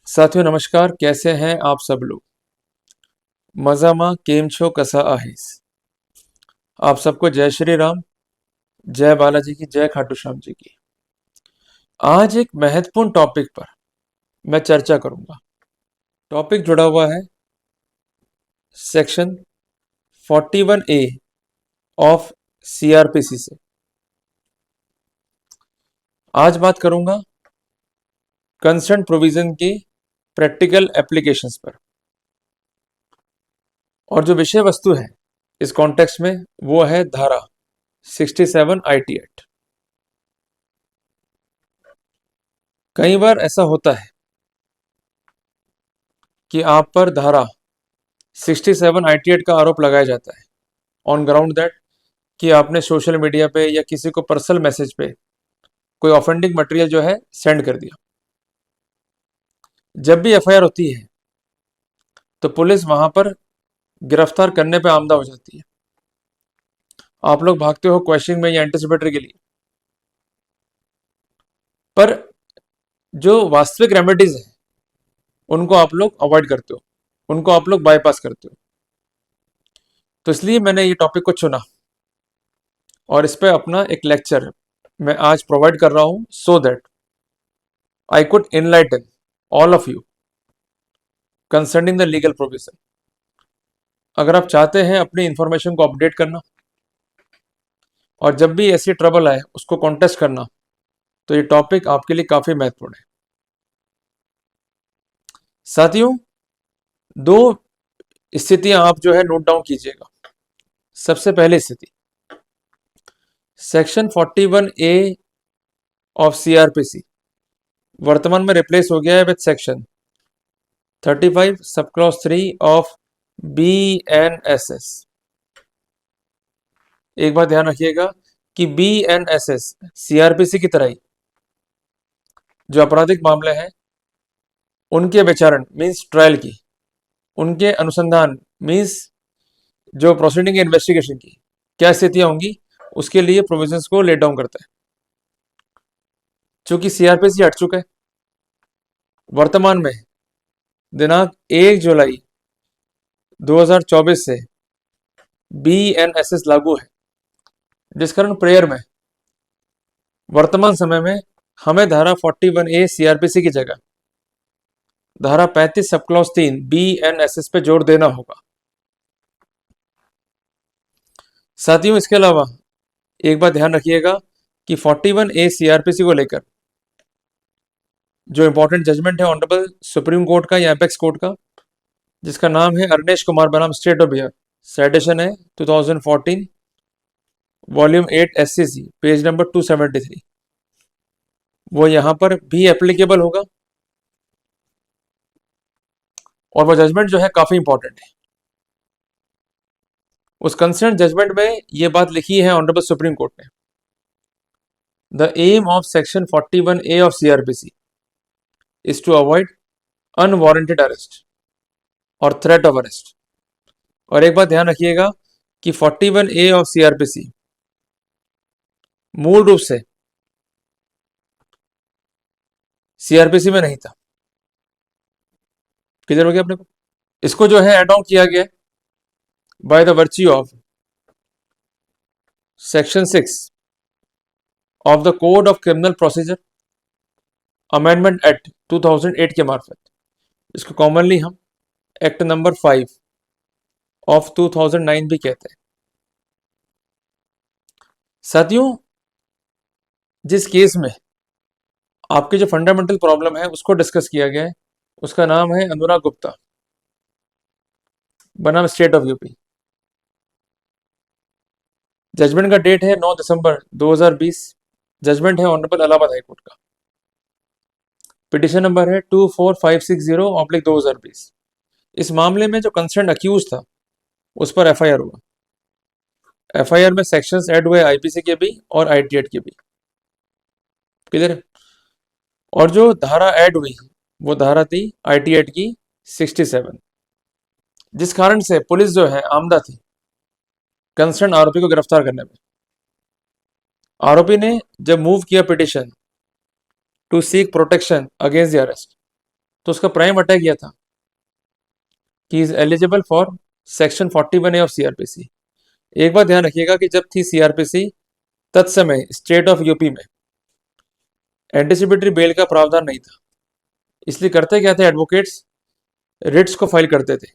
साथियों नमस्कार, कैसे हैं आप सब लोग। मजामा केम छो कसा आहेस। आप सबको जय श्री राम, जय बालाजी की, जय खाटू श्याम जी की। आज एक महत्वपूर्ण टॉपिक पर मैं चर्चा करूंगा। टॉपिक जुड़ा हुआ है सेक्शन 41A ऑफ सीआरपीसी से। आज बात करूंगा कंसर्न प्रोविजन की प्रैक्टिकल एप्लीकेशंस पर, और जो विषय वस्तु है इस कॉन्टेक्स्ट में वो है धारा 67 आईटी एक्ट। कई बार ऐसा होता है कि आप पर धारा 67 आईटी एक्ट का आरोप लगाया जाता है ऑन ग्राउंड दैट कि आपने सोशल मीडिया पे या किसी को पर्सनल मैसेज पे कोई ऑफेंडिंग मटेरियल जो है सेंड कर दिया। जब भी एफआईआर होती है तो पुलिस वहां पर गिरफ्तार करने पे आमदा हो जाती है। आप लोग भागते हो क्वेश्चनिंग में या एंटिसिपेटरी के लिए, पर जो वास्तविक रेमेडीज है उनको आप लोग अवॉइड करते हो, उनको आप लोग बाईपास करते हो। तो इसलिए मैंने ये टॉपिक को चुना और इस पे अपना एक लेक्चर मैं आज प्रोवाइड कर रहा हूं, so that I could enlighten all of you concerning the legal provision. अगर आप चाहते हैं अपनी इंफॉर्मेशन को अपडेट करना और जब भी ऐसी ट्रबल आए उसको कॉन्टेस्ट करना, तो ये टॉपिक आपके लिए काफी महत्वपूर्ण है। साथियों, दो स्थितियां आप जो है नोट डाउन कीजिएगा। सबसे पहली स्थिति, सेक्शन 41A ऑफ सीआरपीसी वर्तमान में रिप्लेस हो गया है with section 35 sub clause 3 of BNSS। एक बात ध्यान रखिएगा कि BNSS सीआरपीसी की तरह ही जो आपराधिक मामले हैं उनके विचारण मीन्स ट्रायल की, उनके अनुसंधान मीन्स जो प्रोसीडिंग इन्वेस्टिगेशन की क्या स्थितियां होंगी उसके लिए प्रोविजंस को लेट डाउन करता है। चूंकि सीआरपीसी हट चुका है, वर्तमान में दिनांक 1 जुलाई 2024 से BNSS लागू है, जिस कारण प्रेयर में वर्तमान समय में हमें धारा 41A सीआरपीसी की जगह धारा 35 सब क्लॉज 3 BNSS पे जोर देना होगा। साथियों, इसके अलावा एक बात ध्यान रखिएगा कि 41A सीआरपीसी को लेकर जो इंपॉर्टेंट जजमेंट है ऑनरेबल सुप्रीम कोर्ट का या एपेक्स कोर्ट का, जिसका नाम है अरनेश कुमार बनाम स्टेट ऑफ बिहार, साइटेशन है 2014 वॉल्यूम 8 SCC पेज नंबर 273, वो यहां पर भी एप्लीकेबल होगा और वो जजमेंट जो है काफी इंपॉर्टेंट है। उस कंसर्न जजमेंट में ये बात लिखी है ऑनरेबल सुप्रीम कोर्ट ने, the aim of section 41A of CrPC is to avoid unwarranted arrest और थ्रेट ऑफ अरेस्ट। और एक बात ध्यान रखिएगा कि 41A ऑफ सीआरपीसी मूल रूप से सीआरपीसी में नहीं था। क्लियर हो गया अपने को। इसको जो है एड ऑन किया गया by the virtue of section 6 of the code of criminal procedure amendment act 2008 के मार्फत, इसको कॉमनली हम एक्ट नंबर 5 ऑफ 2009 भी कहते हैं। साथियों, जिस केस में आपके जो फंडामेंटल प्रॉब्लम है उसको डिस्कस किया गया है, उसका नाम है अनुराग गुप्ता बनाम स्टेट ऑफ यूपी। जजमेंट का डेट है 9 दिसंबर 2020। जजमेंट है ऑनरेबल इलाहाबाद हाई कोर्ट का। पिटिशन नंबर है 24560/2020। इस मामले में जो कंसर्न अक्यूज था उस पर एफआईआर हुआ। एफआईआर में सेक्शंस ऐड हुए आईपीसी के भी और आईटी एक्ट के भी। क्लियर है। और जो धारा ऐड हुई वो धारा थी आईटी एक्ट की 67, जिस कारण से पुलिस जो है आमदा थी कंसर्न आरोपी को गिरफ्तार करने में। आरोपी ने जब मूव किया petition to seek protection against the arrest, तो उसका प्राइम अटैक यह था कि is eligible for section 41A of CrPC. एक बात ध्यान रखिएगा कि जब थी सीआरपीसी तत्समय स्टेट ऑफ यूपी में एंटिसिपेटरी बेल का प्रावधान नहीं था। इसलिए करते क्या थे, एडवोकेट्स रिट्स को फाइल करते थे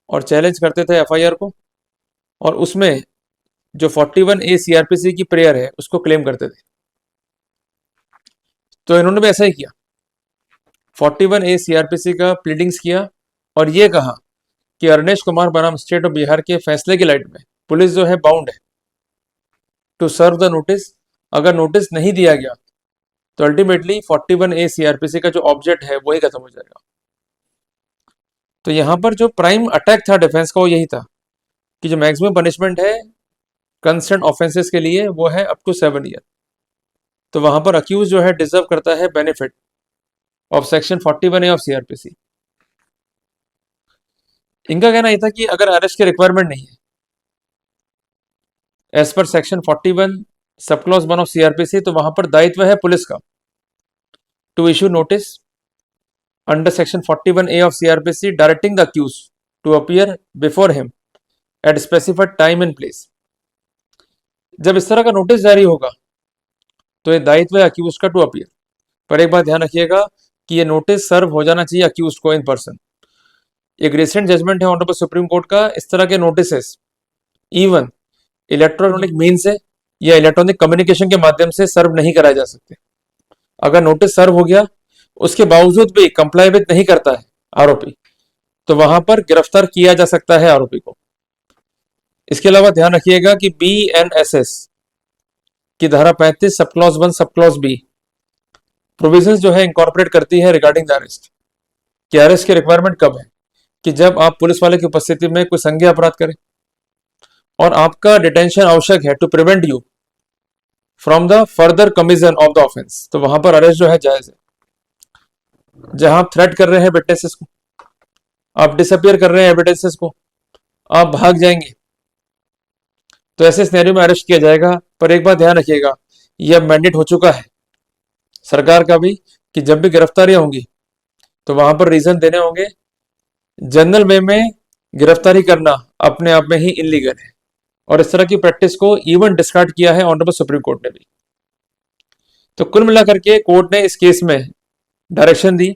और चैलेंज करते थे एफआईआर को, और उसमें जो 41A सीआरपीसी की प्रेयर है उसको क्लेम करते थे। तो इन्होंने भी ऐसा ही किया, 41A सीआरपीसी का प्लीडिंग्स किया और ये कहा कि अरनेश कुमार बनाम स्टेट ऑफ बिहार के फैसले की लाइट में पुलिस जो है बाउंड है टू सर्व द नोटिस। अगर नोटिस नहीं दिया गया तो अल्टीमेटली 41A सीआरपीसी का जो ऑब्जेक्ट है वही खत्म हो जाएगा। तो यहां पर जो प्राइम अटैक था डिफेंस का वो यही था कि जो मैक्सिमम पनिशमेंट है कंसर्न ऑफेंसेस के लिए वो है अप टू 7 ईयर। तो वहां पर अक्यूज जो है डिजर्व करता है benefit of section 41A of CrPC. इनका कहना यह था कि अगर अरेस्ट की रिक्वायरमेंट नहीं है as per section 41 sub clause 1 of CrPC, तो वहां पर दायित्व है पुलिस का to issue notice under section 41A of CrPC directing the accuse to appear before him at specified time and place. जब इस तरह का नोटिस जारी होगा तो ये दायित्व है अक्यूज का टू अपीयर। पर एक बात ध्यान रखिएगा कि ये नोटिस सर्व हो जाना चाहिए अक्यूज को इन पर्सन। एक रिसेंट जजमेंट है ऑनरेबल सुप्रीम कोर्ट का, इस तरह के नोटिस इवन इलेक्ट्रॉनिक मीन से या इलेक्ट्रॉनिक कम्युनिकेशन के माध्यम से सर्व नहीं कराए जा सकते। अगर नोटिस सर्व हो गया उसके बावजूद भी कंप्लाई विद नहीं करता है आरोपी, तो वहां पर गिरफ्तार किया जा सकता है आरोपी को। इसके अलावा ध्यान रखिएगा कि BNSS की धारा 35 sub clause 1 sub clause B provisions जो है इंकॉर्पोरेट करती है रिगार्डिंग द अरेस्ट, कि अरेस्ट की रिक्वायरमेंट कब है, कि जब आप पुलिस वाले की उपस्थिति में कोई संज्ञेय अपराध करें और आपका डिटेंशन आवश्यक है to prevent you from the further commission of the offence, तो वहां पर अरेस्ट जो है जायज है। जहां आप थ्रेट कर रहे हैं विटनेसेस को, आप डिसअपियर कर रहे हैं एविडेंसेस को, आप भाग जाएंगे, तो ऐसे सिनेरियो में अरेस्ट किया जाएगा। पर एक बात ध्यान रखिएगा, यह मैंडेट हो चुका है सरकार का भी कि जब भी गिरफ्तारियां होंगी तो वहां पर रीजन देने होंगे। जनरल वे में गिरफ्तारी करना अपने आप में ही इनलीगल है और इस तरह की प्रैक्टिस को इवन डिस्कार्ड किया है ऑनरेबल सुप्रीम कोर्ट ने भी। तो कुल मिलाकर के कोर्ट ने इस केस में डायरेक्शन दी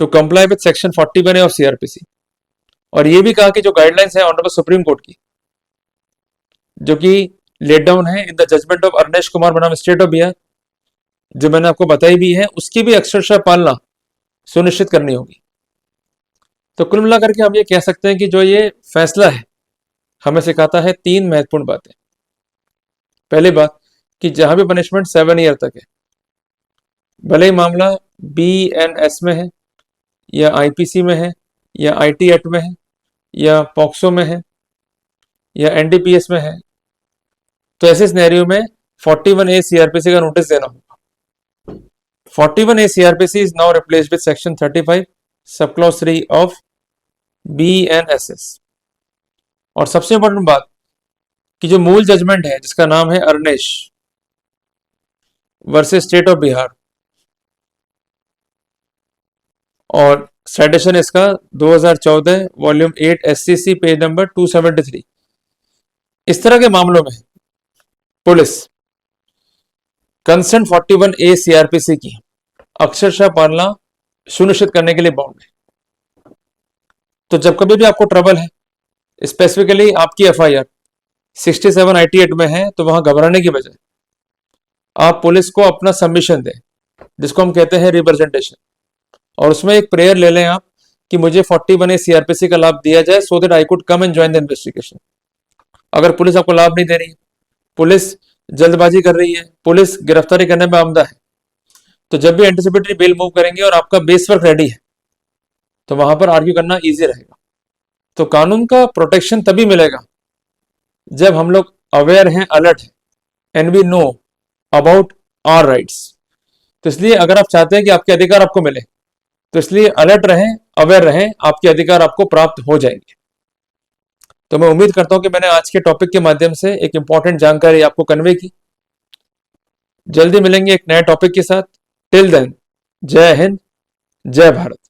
to comply with section 41A of CrPC, और ये भी कहा कि जो गाइडलाइंस है ऑनरेबल सुप्रीम कोर्ट की जो कि लेट डाउन है in the judgement of Arnesh Kumar बनाम स्टेट ऑफ बिहार, जो मैंने आपको बताई भी है, उसकी भी अक्षरशः पालना सुनिश्चित करनी होगी। तो कुल मिलाकर के हम ये कह सकते हैं कि जो ये फैसला है हमें सिखाता है 3 महत्वपूर्ण बातें। पहली बात कि जहां भी पनिशमेंट 7 ईयर तक है, भले ही मामला BNS में है या IPC में है या IT एक्ट में है या पॉक्सो में है या NDPS में है, तो ऐसे सिनेरियो में 41A सीआरपीसी का नोटिस देना होगा। 41A CrPC is now replaced with section 35 sub clause 3 of BNSS। और सबसे इंपॉर्टेंट बात कि जो मूल जजमेंट है जिसका नाम है Arnesh versus state of Bihar, और साइटेशन इसका 2014 वॉल्यूम 8 SCC पेज नंबर 273। इस तरह के मामलों में पुलिस कंसर्न 41A सीआरपीसी की अक्षरशः पालना सुनिश्चित करने के लिए बाउंड है। तो जब कभी भी आपको ट्रबल है, स्पेसिफिकली आपकी FIR 67 IT एक्ट में है, तो वहां घबराने की बजाय आप पुलिस को अपना सबमिशन दें जिसको हम कहते हैं रिप्रेजेंटेशन, और उसमें एक प्रेयर ले लें आप कि मुझे 41A सीआरपीसी का लाभ दिया जाए so that I could come and join the investigation. अगर पुलिस आपको लाभ नहीं दे रही है, पुलिस जल्दबाजी कर रही है, पुलिस गिरफ्तारी करने में आमदा है, तो जब भी एंटिसिपेटरी बेल मूव करेंगे और आपका बेस वर्क रेडी है तो वहां पर आर्ग्यू करना इजी रहेगा। तो कानून का प्रोटेक्शन तभी मिलेगा जब हम लोग अवेयर हैं, अलर्ट हैं, and we know about our rights. तो इसलिए अगर आप चाहते हैं कि आपके अधिकार आपको मिले, तो इसलिए अलर्ट रहें, अवेयर रहें, आपके अधिकार आपको प्राप्त हो जाएंगे। तो मैं उम्मीद करता हूं कि मैंने आज के टॉपिक के माध्यम से एक इंपॉर्टेंट जानकारी आपको कन्वे की। जल्दी मिलेंगे एक नए टॉपिक के साथ। टिल देन, जय हिंद, जय भारत।